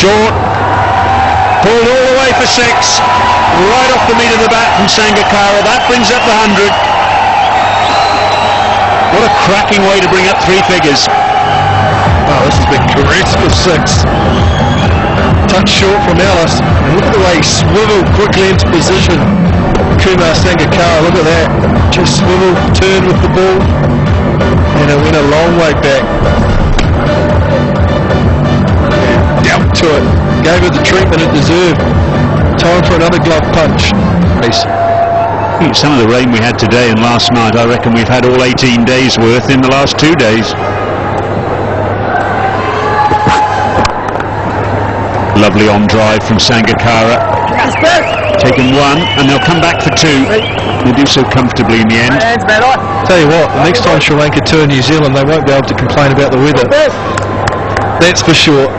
Short. Pulled all the way for 6. Right off the meat of the bat from Sangakkara. That brings up the 100. What a cracking way to bring up 3 figures. Wow, this has been correct for 6. Touch short from Ellis. And look at the way he swiveled quickly into position. Sangakkara, look at that. Just swiveled, turned with the ball. And it went a long way back. Down to it. Gave it the treatment it deserved. Time for another glove punch. Some of the rain we had today and last night, I reckon we've had all 18 days worth in the last 2 days. Lovely on drive from Sangakkara. Taken 1, and they'll come back for 2. They'll do so comfortably in the end. Tell you what, the next time Sri Lanka tour New Zealand, they won't be able to complain about the weather. That's for sure.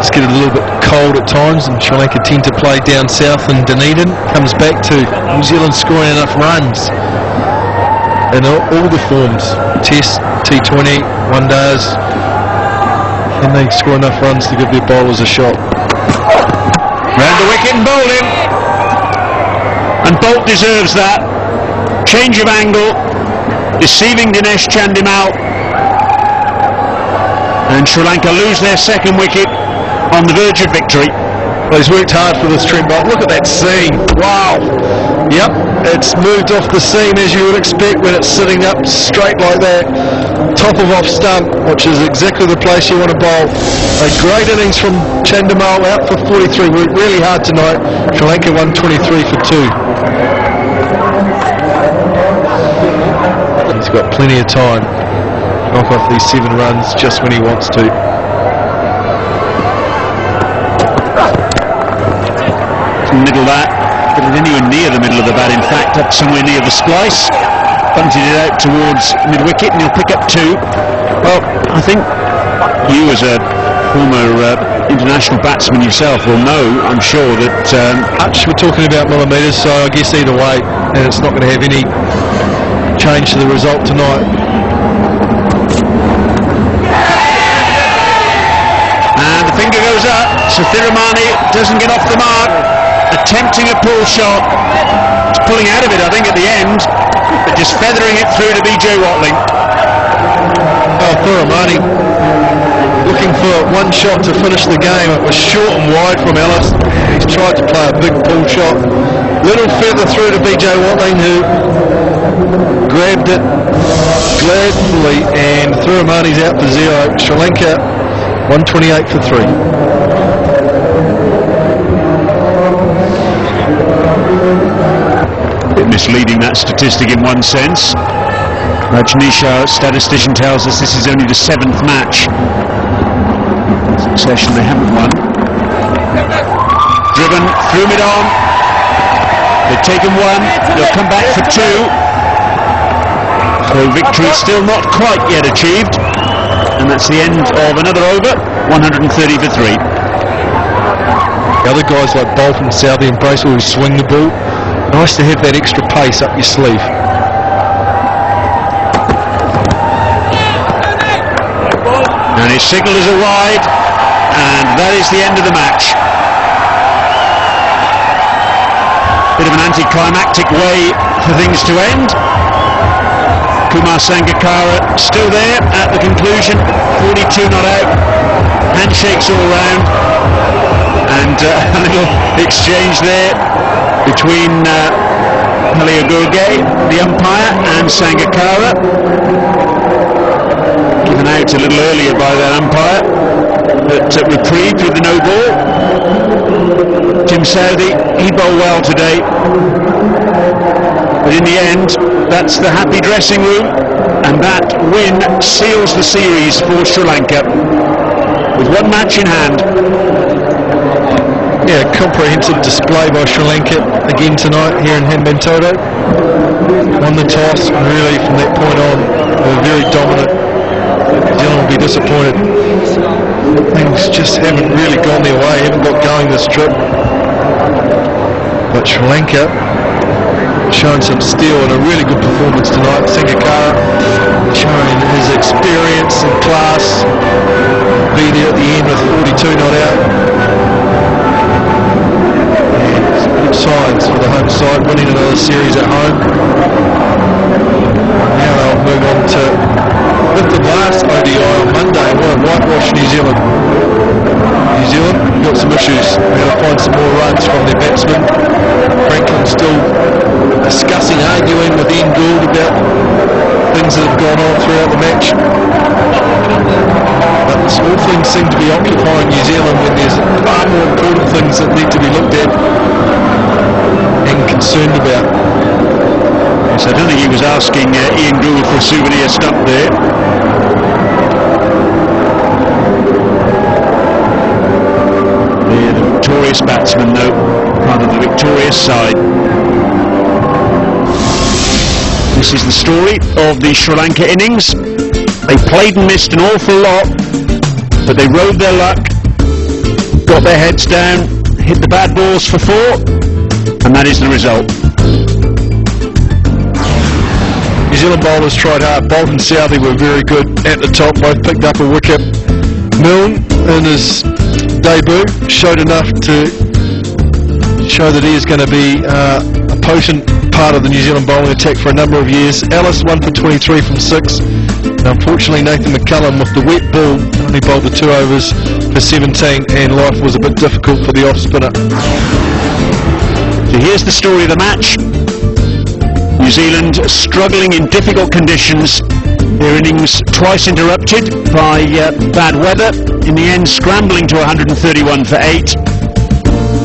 It's getting a little bit cold at times, and Sri Lanka tend to play down south in Dunedin. Comes back to New Zealand scoring enough runs in all the forms. Test, T20, one days. And they score enough runs to give their bowlers a shot. Round the wicket and bowling. And Boult deserves that. Change of angle. Deceiving Dinesh Chandimal. And Sri Lanka lose their 2nd wicket on the verge of victory. Well, he's worked hard for this trend, but look at that seam. Wow. Yep, it's moved off the seam as you would expect when it's sitting up straight like that. Top of off stump, which is exactly the place you want to bowl. A great innings from Chandimal, out for 43. Worked really hard tonight. Sri Lanka 123 for 2. He's got plenty of time. Knock off these 7 runs just when he wants to. Middle that, but anywhere near the middle of the bat, in fact, up somewhere near the splice. Bunted it out towards mid-wicket, and he'll pick up 2. Well, I think you as a former international batsman yourself will know, I'm sure, that we're talking about millimetres, so I guess either way, and it's not going to have any change to the result tonight. And the finger goes up, so Thirimanne doesn't get off the mark. Attempting a pull shot. He's pulling out of it, I think, at the end, but just feathering it through to Jayawardene. Oh, Thirimanne looking for 1 shot to finish the game. It was short and wide from Ellis. He's tried to play a big pull shot. Little feather through to Jayawardene, who grabbed it gladly, and Thirimanne's out for 0. Sri Lanka 128 for 3. Bit misleading, that statistic, in one sense. Rajneesh, our statistician, tells us this is only the 7th match succession they haven't won. Driven through mid-on. They've taken 1. They'll come back for 2. So victory still not quite yet achieved. And that's the end of another over. 130 for 3. The other guys like Boult and Southey and Bracewell who swing the ball. Nice to have that extra pace up your sleeve. And his signal is a wide, and that is the end of the match. Bit of an anticlimactic way for things to end. Sangakkara still there at the conclusion, 42 not out, handshakes all round, and a little exchange there between Gurge, the umpire, and Sangakkara, given out a little earlier by that umpire, but reprieved with the no ball. Tim Southey, he bowled well today, but in the end, that's the happy dressing room, and that win seals the series for Sri Lanka, with 1 match in hand. Yeah, comprehensive display by Sri Lanka again tonight here in Hambantota. Won the toss, and really from that point on, they were very dominant. New Zealand will be disappointed. Things just haven't really gone their way, haven't got going this trip. But Sri Lanka shown some steel and a really good performance tonight. Sangakkara showing his experience and class. Be there at the end with 42 not out. And good signs for the home side, winning another series at home. Now they'll move on to with the last ODI on Monday. What a whitewash New Zealand. New Zealand got some issues. We're going to find some more runs from their batsmen. Franklin still discussing, arguing with Ian Gould about things that have gone on throughout the match. But small things seem to be occupying New Zealand when there's far more important things that need to be looked at and concerned about. Yes, I don't think he was asking Ian Gould for a souvenir stump there. The victorious batsman, though, part of the victorious side. This is the story of the Sri Lanka innings. They played and missed an awful lot, but they rode their luck, got their heads down, hit the bad balls for 4, and that is the result. New Zealand bowlers tried hard. Boult and Southey were very good at the top, both picked up a wicket. Milne in his debut showed enough to show that he is going to be a potent part of the New Zealand bowling attack for a number of years. Ellis 1 for 23 from 6. And unfortunately Nathan McCullum with the wet ball only bowled the 2 overs for 17, and life was a bit difficult for the off spinner. So here's the story of the match. New Zealand struggling in difficult conditions. Their innings twice interrupted by bad weather. In the end, scrambling to 131 for 8.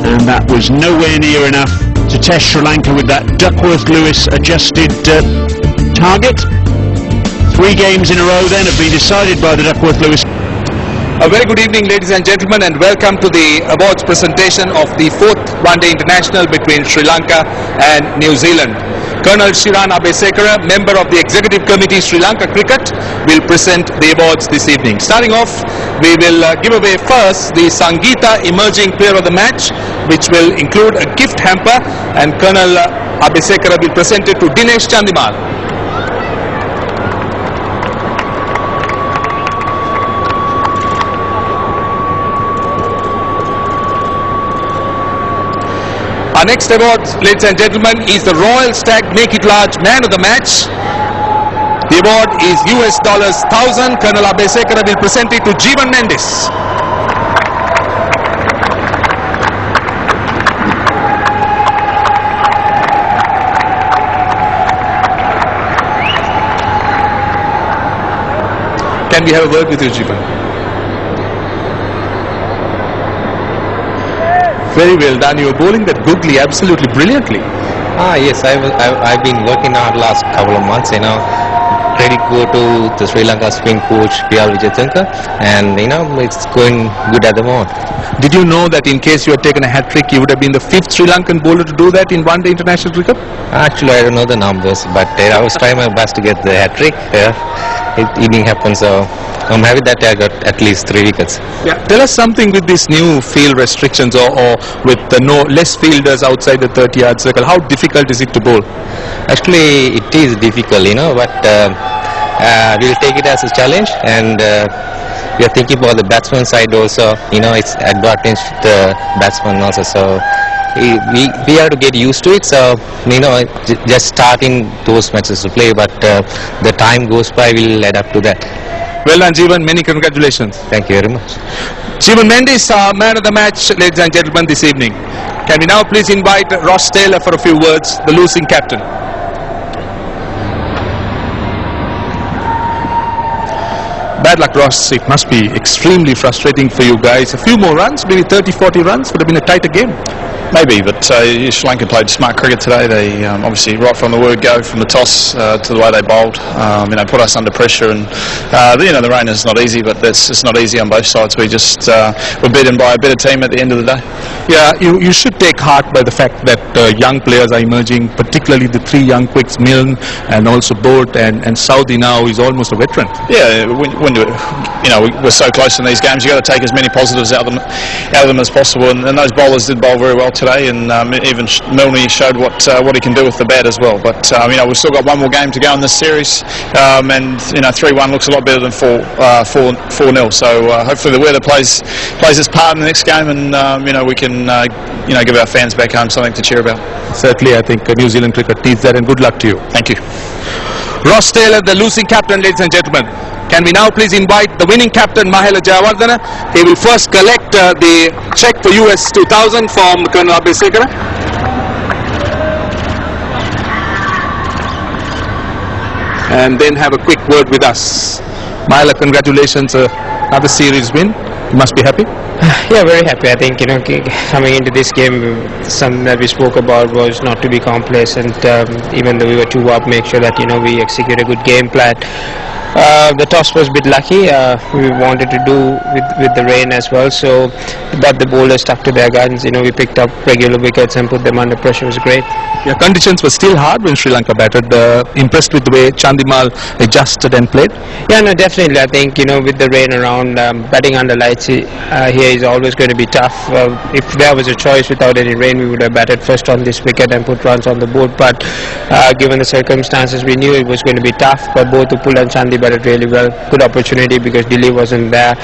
And that was nowhere near enough to test Sri Lanka with that Duckworth-Lewis adjusted target. 3 games in a row then have been decided by the Duckworth-Lewis. A very good evening, ladies and gentlemen, and welcome to the awards presentation of the 4th One-Day International between Sri Lanka and New Zealand. Colonel Shiran Abesekara, member of the Executive Committee Sri Lanka Cricket, will present the awards this evening. Starting off, we will give away first the Sangeeta Emerging Player of the Match, which will include a gift hamper, and Colonel Abesekara will present it to Dinesh Chandimal. Our next award, ladies and gentlemen, is the Royal Stag Make It Large Man of the Match. The award is $1,000. Colonel Abesekara will present it to Jeevan Mendis. Can we have a word with you, Jeevan? Very well done. You were bowling that googly absolutely brilliantly. Yes, I've been working hard last couple of months, Credit go to the Sri Lanka spin coach P.R. Vijayatunka, and it's going good at the moment. Did you know that in case you had taken a hat-trick, you would have been the 5th Sri Lankan bowler to do that in one-day international cricket? Actually, I don't know the numbers, but I was trying my best to get the hat-trick. It didn't happen, so I'm happy that I got at least 3 wickets. Yeah. Tell us something with these new field restrictions or with less fielders outside the 30-yard circle. How difficult is it to bowl? Actually, it is difficult, but we'll take it as a challenge, and we are thinking about the batsman side also. It's advantage to the batsman also, so we have to get used to it. So just starting those matches to play, but the time goes by, we'll adapt to that. Well done, Jeevan. Many congratulations. Thank you very much. Jeevan Mendis, man of the match, ladies and gentlemen, this evening. Can we now please invite Ross Taylor for a few words, the losing captain? Bad luck, Ross. It must be extremely frustrating for you guys. A few more runs, maybe 30-40 runs, would have been a tighter game. Maybe, but Sri Lanka played smart cricket today. They obviously, right from the word go, from the toss to the way they bowled, put us under pressure. And the rain is not easy, but it's not easy on both sides. We just were beaten by a better team at the end of the day. Yeah, you should take heart by the fact that young players are emerging, particularly the 3 young quicks, Milne and also Boult, and Southey now is almost a veteran. Yeah, we're so close in these games. You got to take as many positives out of them as possible. And those bowlers did bowl very well today, and even Milne showed what he can do with the bat as well. But we've still got one more game to go in this series, and 3-1 looks a lot better than 4-0. So hopefully the weather plays its part in the next game, and we can give our fans back home something to cheer about. Certainly, I think New Zealand cricket needs that, and good luck to you. Thank you. Ross Taylor, the losing captain, ladies and gentlemen. Can we now please invite the winning captain, Jayawardene? He will first collect the cheque for US 2000 from Colonel Abesekara. And then have a quick word with us. Mahela, congratulations, another series win. You must be happy. Yeah, very happy. I think coming into this game, something that we spoke about was not to be complacent. Even though we were 2 up, make sure that we execute a good game plan. The toss was a bit lucky. We wanted to do with the rain as well, but the bowlers stuck to their guns. We picked up regular wickets and put them under pressure. It was great. Yeah, conditions were still hard when Sri Lanka batted. Impressed with the way Chandimal adjusted and played? Yeah, no, definitely. I think with the rain around, batting under lights here is always going to be tough. If there was a choice without any rain, we would have batted first on this wicket and put runs on the board. But given the circumstances, we knew it was going to be tough. But both Upul and Chandi batted really well. Good opportunity because Dilly wasn't there.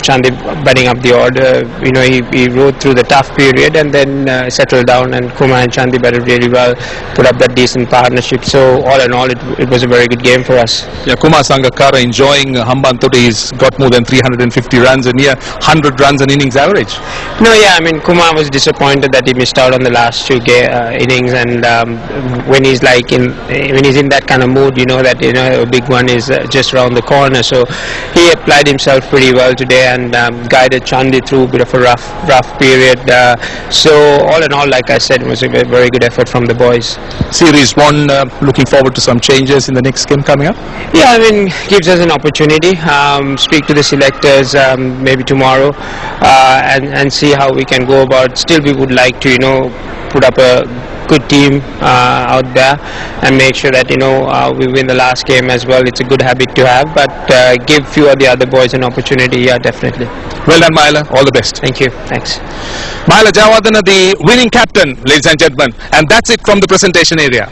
Chandi batting up the order. He rode through the tough period and then settled down. And Kumar and Chandi batted really well, put up that decent partnership. So all in all, it was a very good game for us. Yeah, Kumar Sangakkara enjoying Hambantota. He's got more than 350 runs and 100 runs an innings average. No, yeah, Kumar was disappointed that he missed out on the last 2 innings, and when he's in that kind of mood, that a big one is just around the corner. So he applied himself pretty well today and guided Chandi through a bit of a rough period. So all in all, like I said, it was a very good effort from the boys. Series 1, looking forward to some changes in the next game coming up? Yeah, gives us an opportunity. Speak to the selectors maybe tomorrow and see how we can go about. Still, we would like to put up a good team out there and make sure that we win the last game as well. It's a good habit to have, but give few of the other boys an opportunity. Yeah, definitely. Well done, Mahela. All the best. Thank you. Thanks. Mahela Jayawardene, the winning captain, ladies and gentlemen, and that's it from the presentation area.